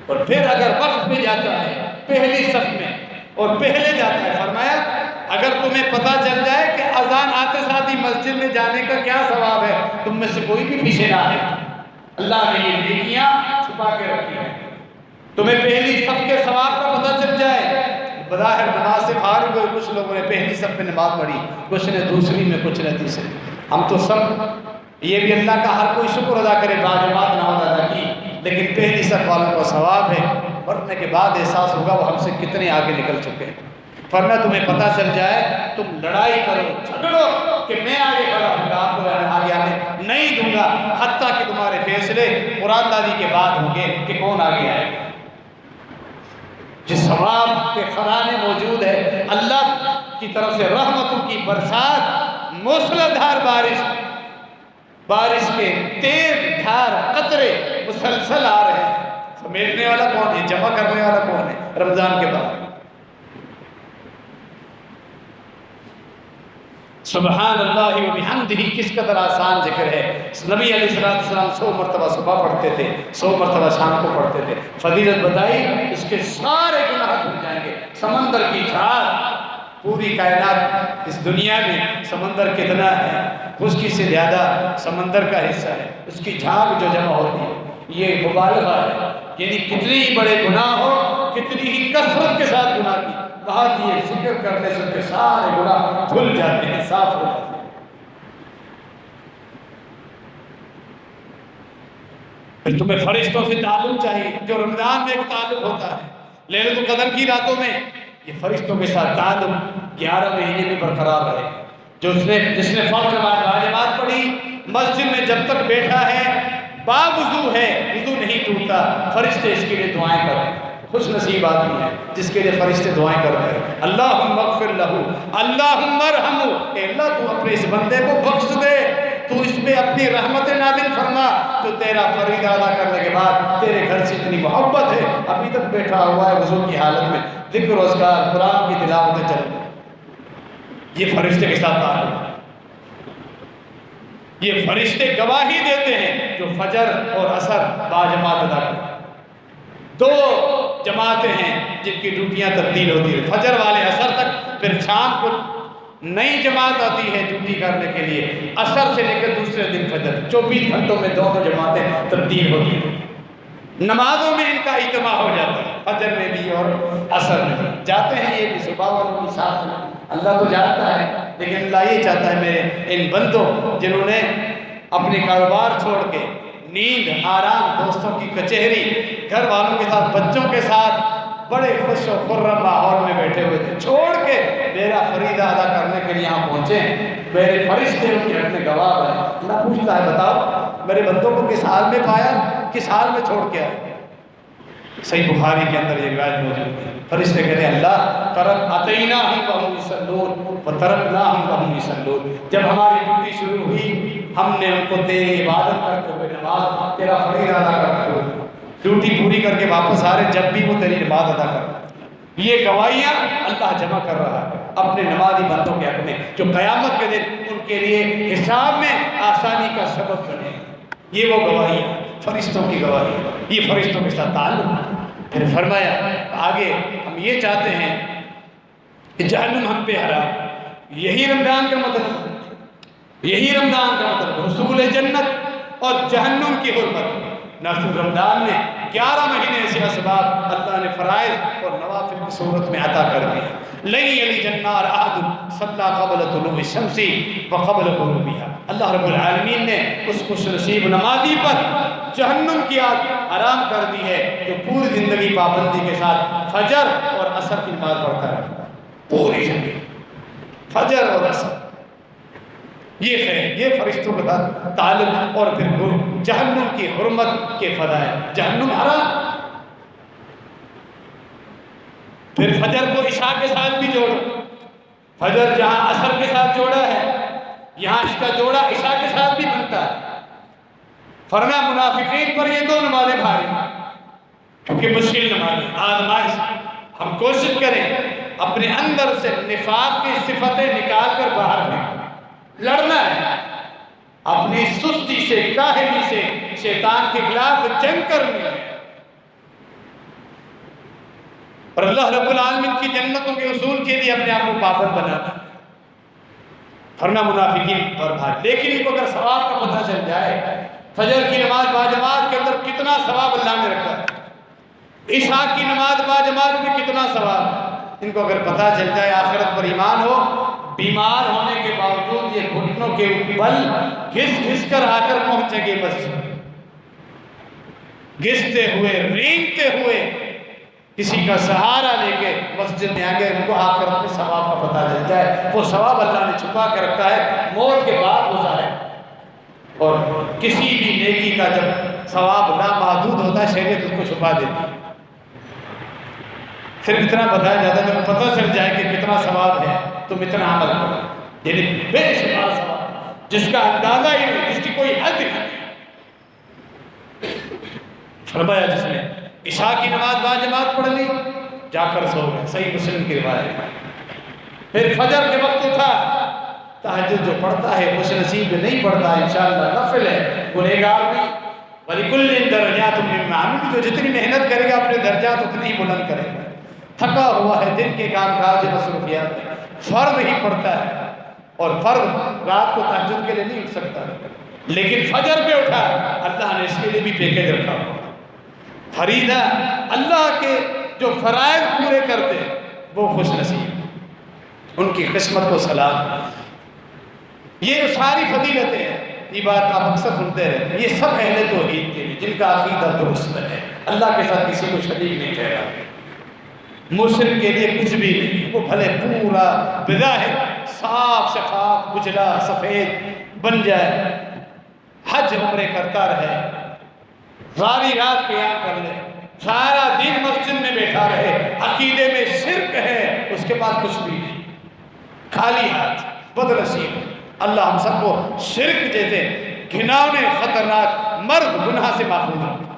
اور پھر اگر وقت میں جاتا ہے پہلی صف میں اور پہلے جاتا ہے، فرمایا اگر تمہیں پتہ چل جائے کہ اذان آتے ساتھ ہی مسجد میں جانے کا کیا ثواب ہے، تم میں سے کوئی بھی پیچھے نہ آئے، اللہ نے یہ نیکیاں چھپا کے رکھی ہیں، تمہیں پہلی صف کے ثواب کا پتہ چل جائے، بظاہر نماز سے فارغ ہوئے کچھ لوگوں نے پہلی صف میں نماز پڑھی، کچھ نے دوسری میں، کچھ نے تیسری، ہم تو سب یہ بھی اللہ کا ہر کوئی شکر ادا کرے باجماعت نماز ادا کی، لیکن پہلی صف والوں کو ثواب ہے، مرنے کے بعد احساس ہوگا وہ ہم سے کتنے آگے نکل چکے ہیں، ورنہ تمہیں پتہ چل جائے تم لڑائی کرو جھگڑو کہ میں آگے کھڑا ہوں گا، آپ کو آگے آنے نہیں دوں گا، حتیٰ کہ تمہارے فیصلے قرآن دادی کے بعد ہوں گے کہ کون آگے آئے گا۔ جس ثواب کے خزانے موجود ہے، اللہ کی طرف سے رحمتوں کی برسات، موسلادھار بارش کے تیز دھار قطرے مسلسل آ رہے ہیں، سمیٹنے والا کون ہے، جمع کرنے والا کون ہے رمضان کے بعد؟ سبحان اللہ و بحمدہ، کس قدر آسان ذکر ہے۔ نبی علیہ السلام 100 مرتبہ صبح پڑھتے تھے، 100 مرتبہ شام کو پڑھتے تھے، فضیلت بتائی اس کے سارے گناہ دھل جائیں گے۔ سمندر کی جھاگ، پوری کائنات اس دنیا میں سمندر کتنا ہے، خشکی سے زیادہ سمندر کا حصہ ہے، اس کی جھاگ جو جمع ہوتی ہے یہ مبالغہ ہے، یعنی کتنی ہی بڑے گناہ ہو، کتنی ہی کثرت کے ساتھ گناہ کی بات، یہ ذکر کرنے سے کے سارے گناہ دھل جاتے ہیں، صاف ہو جاتے ہیں۔ پھر تمہیں فرشتوں سے تعلق چاہیے، جو رمضان میں ایک تعلق ہوتا ہے، لیلۃ القدر کی راتوں میں یہ فرشتوں کے ساتھ تعلق 11 مہینے میں برقرار رہے۔ جس نے فرض نماز پڑھی، مسجد میں جب تک بیٹھا ہے، باوضو ہے، وضو نہیں ٹوٹتا، فرشتے اس کے لیے دعائیں کرتے ہیں۔ خوش نصیب آدمی ہے جس کے لیے فرشتے دعائیں کرتے ہیں، اللہم اغفر لہو، اللہم ارحمو، اے اللہ تو اپنے اس بندے کو بخش دے، تو اس پہ اپنی رحمت نازل فرما، تو تیرا فریضہ ادا کرنے کے بعد تیرے گھر سے اتنی محبت ہے، ابھی تک بیٹھا ہوا ہے وضو کی حالت میں، ذکر و اذکار قرآن کی تلاوتیں چل رہی، یہ فرشتے کے ساتھ تعلق ہے۔ یہ فرشتے گواہی دیتے ہیں جو فجر اور عصر باجماعت ادا کرتے ہیں۔ 2 جماعتیں ہیں جن کی ڈیوٹیاں تبدیل ہوتی ہیں، فجر والے عصر تک، پھر شام کو نئی جماعت آتی ہے ڈیوٹی کرنے کے لیے، عصر سے لے کر دوسرے دن فجر، 24 گھنٹوں میں 2 جماعتیں تبدیل ہوتی ہیں۔ نمازوں میں ان کا اجتماع ہو جاتا ہے، فجر میں بھی اور عصر میں بھی جاتے ہیں، یہ بھی صبح والوں کی ساتھ میں، اللہ تو جانتا ہے، لیکن اللہ یہ چاہتا ہے میرے ان بندوں جنہوں نے اپنے کاروبار چھوڑ کے نیند، آرام، دوستوں کی کچہری، گھر والوں کے ساتھ، بچوں کے ساتھ بڑے خوش و خرم ماحول میں بیٹھے ہوئے تھے، چھوڑ کے میرا فریضہ ادا کرنے کے لیے یہاں پہنچے ہیں، میرے فرشتے ان کے حق میں گواہ ہیں۔ اللہ پوچھتا ہے بتاؤ میرے بندوں کو کس حال میں پایا، کس حال میں چھوڑ کے آئے؟ صحیح بخاری کے اندر یہ روایت موجود ہے، فرشتے کہتے ہیں اللہ اتیناہم وہم یصلون وترکناہم وہم یصلون، جب ہماری ڈیوٹی شروع ہوئی ہم نے ان کو تیری عبادت کرتے ہوئے، نماز تیرا فریضہ ادا کرتے ہوئے، ڈیوٹی پوری کر کے واپس آ رہے جب بھی وہ تیری نماز ادا کر رہے۔ یہ گواہیاں اللہ جمع کر رہا ہے اپنے نمازی بندوں کے حق میں، جو قیامت کے دن ان کے لیے حساب میں آسانی کا سبب بنے، یہ وہ گواہیاں، فرشتوں کی گواہی، یہ فرشتوں کے ساتھ تعلق۔ پھر فرمایا آگے ہم یہ چاہتے ہیں کہ جہنم ہم پہ حرام، یہی رمضان کا مطلب، یہی رمضان کا مطلب حصول جنت اور جہنم کی حرمت۔ نہ صرف رمضان میں 11 مہینے ایسے اسباب اللہ نے فرائض اور نوافل کی صورت میں عطا کر دی۔ لن یلج النار احد صلی قبل طلوع الشمس وقبل غروبها، اللہ رب العالمین نے اس خوش نصیب نمازی پر جہنم کی آگ حرام کر دی ہے جو پوری زندگی پابندی کے ساتھ فجر اور عصر کی نماز پڑھتا رہتا ہے، پوری زندگی فجر اور عصر، یہ خیر، یہ فرشتوں کا تعلق، اور پھر جہنم کی حرمت کے فضائل، جہنم حرام۔ پھر فجر کو عشاء کے ساتھ بھی جوڑو، فجر جہاں عصر کے ساتھ جوڑا ہے، یہاں اس کا جوڑا عشاء کے ساتھ بھی بنتا ہے۔ فرمایا منافقین پر یہ دو نمازیں بھاری، کیونکہ مشکل نمازیں، آزمائش۔ ہم کوشش کریں اپنے اندر سے نفاق کی صفتیں نکال کر باہر پھینکیں، لڑنا ہے اپنی سستی سے، کاہلی سے، شیطان کے خلاف جنگ کرنی ہے، اور اللہ رب العالمین کی جنتوں کے اصول کے لیے اپنے آپ کو پابند بنانا۔ فرمایا منافقین پر بھاری، لیکن ان کو اگر ثواب کا پتہ چل جائے، فجر کی نماز باجماعت کے اندر کتنا ثواب اللہ نے رکھا ہے، عشاء کی نماز باجماعت میں کتنا ثواب ہے، ان کو اگر پتہ چل جائے، آخرت پر ایمان ہو، بیمار ہونے کے باوجود یہ گھٹنوں کے بل گھس گھس کر آ کر پہنچیں گے مسجد، گھستے ہوئے، رینگتے ہوئے، کسی کا سہارا لے کے مسجد میں آگے، ان کو آخرت میں ثواب کا پتہ چل جائے۔ وہ ثواب اللہ نے چھپا کے رکھا ہے، موت کے بعد ہوتا ہے، اور کسی بھی نیکی کا جب ثواب نامحدود ہوتا ہے، شریعت اس کو چھپا دیتی ہے۔ صرف اتنا بتایا جاتا ہے، جب پتہ چل جائے کہ کتنا ثواب ہے تم اتنا عمل کرو، یعنی بے شمار ثواب جس کا اندازہ ہی نہیں، جس کی کوئی حد نہیں۔ فرمایا جس نے عشاء کی نماز باجماعت پڑھ لی، جا کر سو گئے، صحیح مسلم کی روایت ہے۔ پھر فجر کے وقت اٹھا، تہجد جو پڑھتا ہے خوش نصیب نہیں پڑھتا ہے، انشاءاللہ نفل ہے، گنہگار نہیں۔ وَلِكُلٍّ دَرَجَاتٌ مِّمَّا عَمِلَ، جو جتنی محنت کرے گا اپنے درجات اتنے ہی بلند کرے گا۔ تھکا ہوا ہے دن کے کام کاج مصروفیات میں، فرض ہی پڑھتا ہے، اور فرض رات کو تہجد کے لیے نہیں اٹھ سکتا، لیکن فجر پہ اٹھا، اللہ نے اس کے لیے بھی پیکج رکھا ہوا۔ فریضہ اللہ کے جو فرائض پورے کرتے ہیں وہ خوش نصیب، ان کی قسمت کو سلام۔ یہ ساری فضیلتیں ہیں، یہ بات آپ اکثر سنتے رہتے ہیں، یہ سب اہل توحید کے لیے، جن کا عقیدہ درست ہے، اللہ کے ساتھ کسی کو شریک نہیں ٹھہرا، مشرک کے لیے کچھ بھی نہیں، وہ بھلے پورا بظاہر صاف شفاف اجلا سفید بن جائے، حج عمرے کرتا رہے، ساری رات قیام کر لے، سارا دن مسجد میں بیٹھا رہے، عقیدے میں شرک ہے، اس کے پاس کچھ بھی نہیں، خالی ہاتھ، بدنصیب۔ اللہ ہم سب کو شرک جیسے گھناؤنے خطرناک مرد گناہ سے محفوظ رکھے۔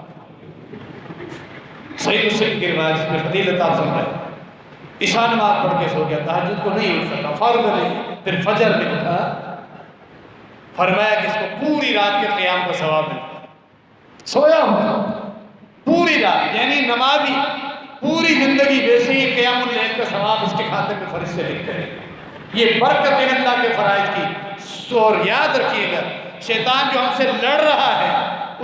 صحیح مسلم کی روایت جس میں فضیلت آپ سن رہے، عشاء نماز پڑھ کے سو گیا، تہجد کو نہیں اٹھ سکا، فرض نہیں، پھر فجر میں اٹھا، فرمایا کہ اس کو پوری رات کے قیام کا ثواب ملتا، سویا ہوا پوری رات، یعنی نمازی پوری زندگی ویسے ہی قیام اللیل کا ثواب اس کے کھاتے میں فرشتے لکھتے ہیں۔ یہ برکت ہے اللہ کے فرائض کی، اور یاد رکھیے گا شیطان جو ہم سے لڑ رہا ہے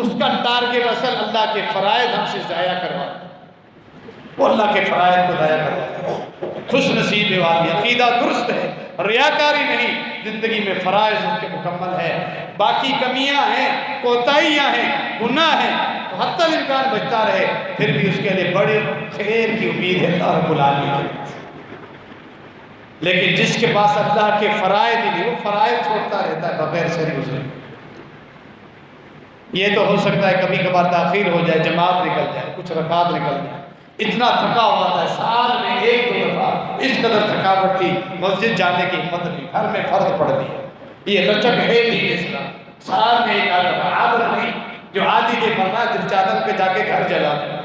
اس کا ٹارگٹ اصل اللہ کے فرائض ہم سے ضائع کرواتا ہے، وہ اللہ کے فرائض کو ضائع کرواتا ہے۔ خوش نصیب ہے آدمی، عقیدہ درست ہے، ریاکاری نہیں، زندگی میں فرائض اس کے مکمل ہے، باقی کمیاں ہیں، کوتاہیاں ہیں، گناہ ہیں، تو حتی الامکان بچتا رہے، پھر بھی اس کے لیے بڑے خیر کی امید ہے اللہ رب العالمین کے پاس۔ لیکن جس کے پاس اللہ کے فرائض ہی نہیں، وہ فرائض چھوڑتا رہتا ہے بغیر شرع سے۔ یہ تو ہو سکتا ہے کبھی کبھار تاخیر ہو جائے، جماعت نکل جائے، کچھ رکعت نکل جائے، اتنا تھکا ہوا تھا، سال میں ایک دو دفعہ اس قدر تھکاوٹ تھی، مسجد جانے کی ہمت نہیں، گھر میں فرض پڑ دی، یہ لچک ہے دین اسلام، سال میں ایک آدھ دفعہ، عادت نہیں، جو عادی کے فرمایا دل چادر پہ جا کے گھر جلا دیں،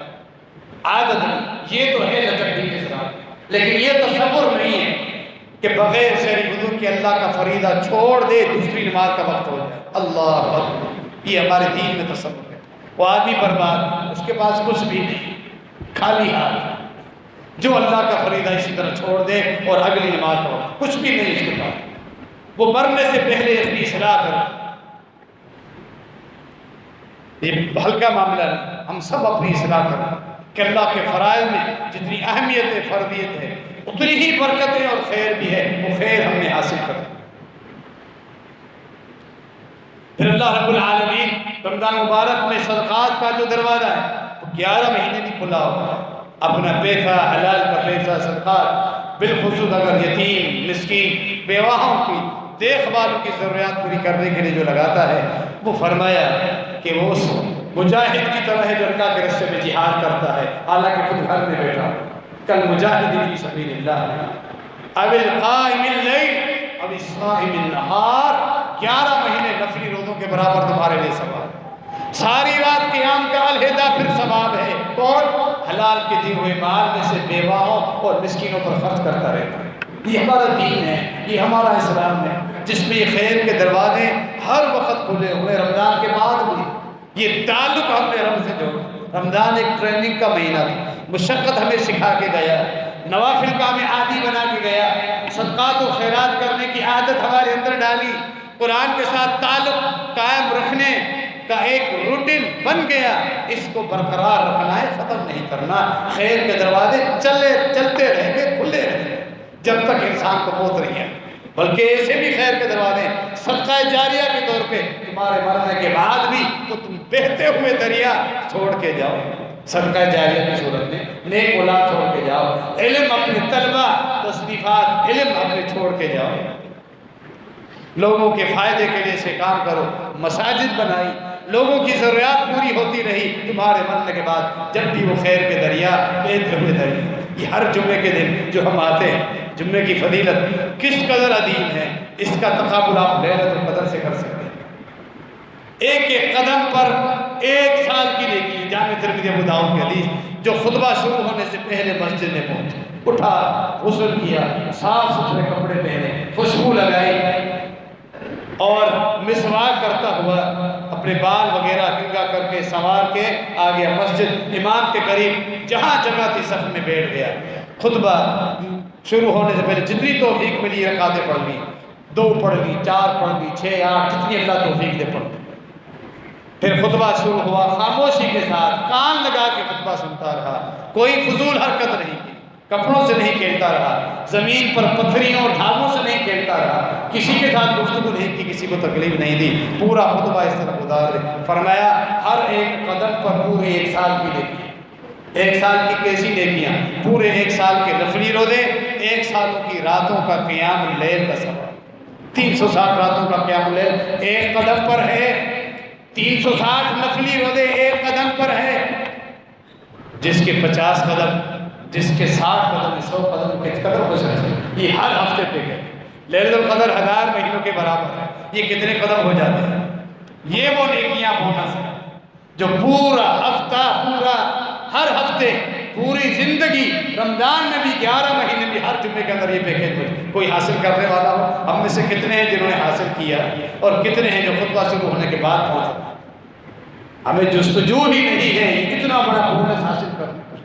عادت نہیں، یہ تو ہے لچک دین اسلام، لیکن یہ تصور نہیں ہے کہ بغیر شرعی وضو کے اللہ کا فریضہ چھوڑ دے دوسری نماز کا وقت ہو جائے، اللہ اکبر، یہ ہمارے دین میں تصور ہے۔ وہ آدمی برباد، اس کے پاس کچھ بھی نہیں، خالی ہاتھ، جو اللہ کا فریضہ اسی طرح چھوڑ دے اور اگلی نماز کا وقت، کچھ بھی نہیں اس کے پاس، وہ مرنے سے پہلے اپنی اصلاح کرے۔ یہ ہلکا معاملہ نہیں، ہم سب اپنی اصلاح کریں کہ اللہ کے فرائض میں جتنی اہمیت ہے، فرضیت ہے، اتنی ہی برکتیں اور خیر بھی ہے، وہ خیر ہم نے حاصل کریں۔ پھر اللہ رب العالمین رمضان مبارک میں صدقات کا جو دروازہ ہے وہ 11 مہینے بھی کھلا ہوگا، اپنا پیسہ، حلال کا پیسہ، صدقات، بالخصوص اگر یتیم، مسکین، بیواہوں کی دیکھ بھال کی ضروریات پوری کرنے کے لیے جو لگاتا ہے، وہ فرمایا کہ وہ اس مجاہد کی طرح ہے جو اللہ کے راستے میں جہاد کرتا ہے، حالانکہ خود گھر میں بیٹھا کل مجاہد فی سبیل اللہ اب القائم اللیل اب الصائم النہار، 11 مہینے نفلی روزوں کے برابر تمہارے لیے ثواب، ساری رات قیام کا علیحدہ پھر ثواب ہے۔ کون؟ حلال کے دیے ہوئے مال میں سے بیواؤں اور مسکینوں پر خرچ کرتا رہتا ہے۔ یہ ہمارا دین ہے، یہ ہمارا اسلام ہے، جس میں یہ خیر کے دروازے ہر وقت کھلے ہوئے، رمضان کے بعد بھی۔ یہ تعلق ہم نے رب سے جوڑا۔ رمضان ایک ٹریننگ کا مہینہ تھا، مشقت ہمیں سکھا کے گیا، نوافل کا ہمیں عادی بنا کے گیا، صدقات و خیرات کرنے کی عادت ہمارے اندر ڈالی، قرآن کے ساتھ تعلق قائم رکھنے کا ایک روٹین بن گیا۔ اس کو برقرار رکھنا ہے، ختم نہیں کرنا۔ خیر کے دروازے چلتے رہیں گے، کھلے رہیں گے جب تک انسان کو موت نہیں ہے، بلکہ ایسے بھی خیر کے دروازے صدقہ جاریہ کے طور پہ تمہارے مرنے کے بعد بھی تو تم بہتے ہوئے دریا چھوڑ کے جاؤ، صدقہ جاریہ کی صورت میں نیک اولاد چھوڑ کے جاؤ، علم اپنے طلبہ تصنیفات علم اپنے چھوڑ کے جاؤ، لوگوں کے فائدے کے لیے سے کام کرو، مساجد بنائی، لوگوں کی ضروریات پوری ہوتی رہی تمہارے مرنے کے بعد، جب بھی وہ خیر کے دریا بہتے ہوئے دریا۔ یہ ہر جمعے کے دن جو ہم آتے ہیں، جمعے کی فضیلت کس قدر عظیم ہے، اس کا تقابل آپ لیلۃ القدر سے کر سکتے ہیں۔ ایک ایک قدم پر 1 سال کی نیکی۔ جامع ترمذی ابو داؤد کی حدیث، جو خطبہ شروع ہونے سے پہلے مسجد میں پہنچے، اٹھا، غسل کیا، صاف ستھرے کپڑے پہنے، خوشبو لگائی اور مسواک کرتا ہوا اپنے بال وغیرہ کنگا کر کے سنوار کے آ گیا مسجد، امام کے قریب جہاں جگہ تھی صف میں بیٹھ گیا۔ خطبہ شروع ہونے سے پہلے جتنی توفیق ملی رکعتیں پڑھ لی، 2 پڑھ لی، 4 پڑھ لی، 6 8 جتنی اللہ توفیق دے پڑھ لی۔ پھر خطبہ شروع ہوا، خاموشی کے ساتھ کان لگا کے خطبہ سنتا رہا، کوئی فضول حرکت نہیں کی، کپڑوں سے نہیں کھیلتا رہا، زمین پر پتھریوں اور ڈھالوں سے نہیں کھیلتا رہا، کسی کے ساتھ گفتگو نہیں کی، کسی کو تکلیف نہیں دی، پورا خطبہ اس طرح گزار دے۔ فرمایا ہر ایک قدم پر پورے 1 سال کی نیکی، 1 سال کی کیسی نیکیاں؟ پورے 1 سال کے نفلی روزے، 1 سالوں کی راتوں کا قیام اللیل کا ثواب، 360 راتوں کا قیام اللیل ایک قدم پر ہے، 360 نفلی روزے ایک قدم پر ہے۔ جس کے 50 قدم، جس کے 60 قدم، 100 قدم کس قدر ہو سکتے ہیں؟ یہ ہر ہفتے پہ گئے۔ لیلۃ القدر 1000 مہینوں کے برابر ہے، یہ کتنے قدم ہو جاتے ہیں؟ یہ وہ نیکیاں بونس ہے جو پورا ہفتہ، پورا ہر ہفتے، پوری زندگی، رمضان میں بھی 11 مہینے بھی ہر جمعے کے اندر یہ پیکج مجھے کوئی حاصل کرنے والا ہو۔ ہم میں سے کتنے ہیں جنہوں نے حاصل کیا اور کتنے ہیں جو خطبہ شروع ہونے کے بعد پہنچے؟ ہمیں جستجو ہی نہیں ہے یہ اتنا بڑا بونس حاصل کرنے کا،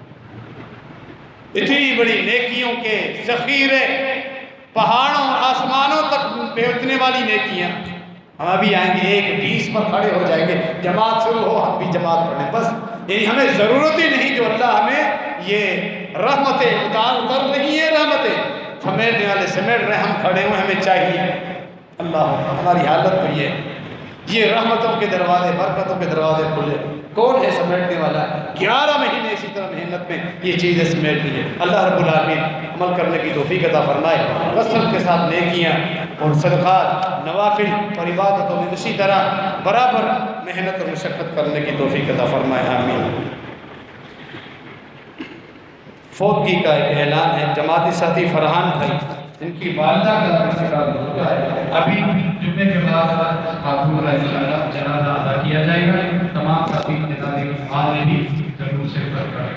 اتنی بڑی نیکیوں کے ذخیرے، پہاڑوں آسمانوں تک پہنچنے والی نیکیاں۔ ہم ابھی آئیں گے 1:20 پر کھڑے ہو جائیں گے، جماعت شروع ہو ہم بھی جماعت پڑھیں، بس یعنی ہمیں ضرورت ہی نہیں جو اللہ ہمیں یہ رحمتیں اتار رہی ہیں، رحمتیں سمیٹنے والے سمیٹ رہے، ہم کھڑے ہوئے، ہمیں چاہیے اللہ ہماری حالت تو یہ رحمتوں کے دروازے، برکتوں کے دروازے کھلے، کون ہے سمیٹنے والا؟ 11 مہینے اسی طرح محنت میں یہ چیزیں سمیٹنی ہے۔ اللہ رب العالمین عمل کرنے کی توفیق عطا فرمائے، کثرت کے ساتھ نیکیاں اور صدقات، نوافل اور عبادتوں میں اسی طرح برابر محنت اور مشقت کرنے کی توفیق عطا فرمائے، آمین۔ فوتگی کا ایک اعلان ہے، جماعتی ساتھی فرحان بھائی، ان کی والدہ کا انتقال ہو چکا ہے، ابھی جمعے کے بعد خاتون کا انشاءاللہ جنازہ ادا کیا جائے گا، تمام ساتھی بھی ضرور شرکت کریں۔